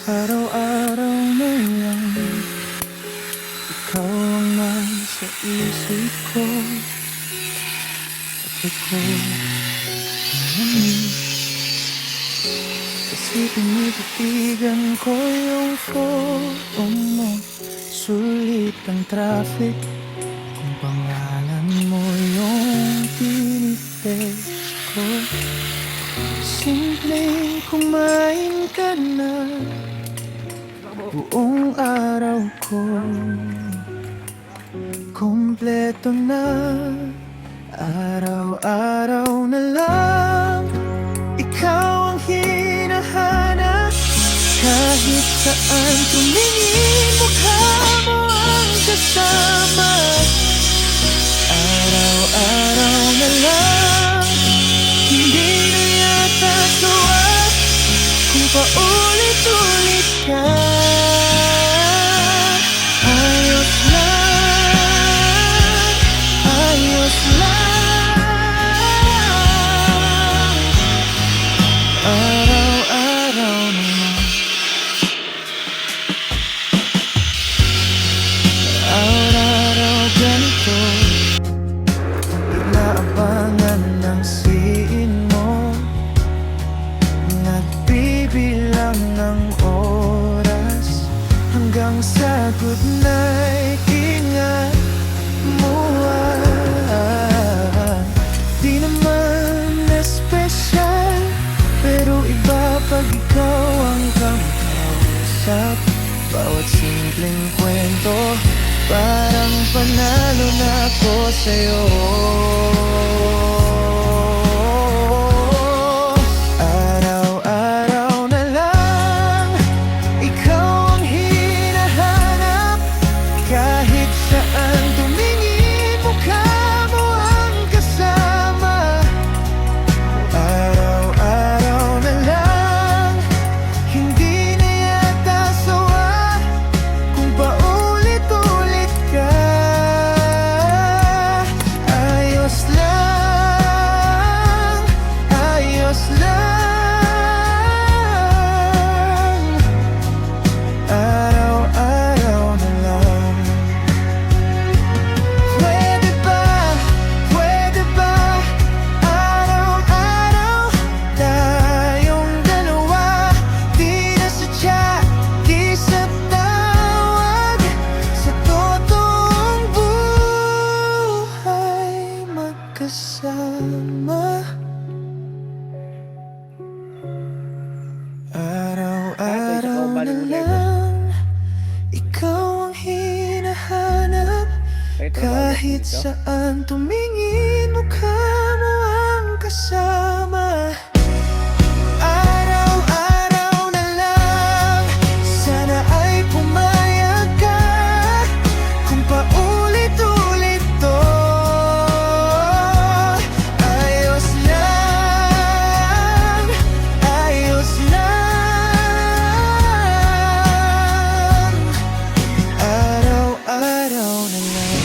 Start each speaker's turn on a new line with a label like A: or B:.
A: Araw-araw na lang ikaw ang nasa isip ko. At ako kasi tinititigan ko yung photo mo. Sulit ang traffic kung pangalan mo yung tinitake ko. Simpleng kumain ka na, buong araw ko kompleto na. Araw-araw na lang ikaw ang hinahanap. Kahit saan tumingin, mukha mo ang kasama. Araw-araw na lang, hindi na yata sawa kung paulit-ulit ka. Ayos lang, ayos lang. Araw-araw naman, araw-araw ganito, inaabangan ng siin mo. Nagbibilang ng oras hanggang sa good night. Ingat mo di naman espesyal, pero iba pag ikaw ang kausap. Bawat simpleng kwento, parang panalo na ako sa'yo. Araw-araw na lang ikaw ang hinahanap. Kahit saan tumingin, mukha mo ang kasama. Araw-araw na lang, hindi na yata sawa kung paulit-ulit ka. Ayos lang, ayos lang. Araw-araw na lang. Pwede ba araw-araw tayong dalawa? Di na sadya, di sa tawag, sa totoong buhay magkasama. Araw-araw na lang ikaw ang hinahanap. Kahit saan tumingin, mukha mo ang kasama. Araw-araw na lang, sana ay pumayag ka kung paulit-ulit to. Ayos lang, ayos lang. Araw-araw na lang.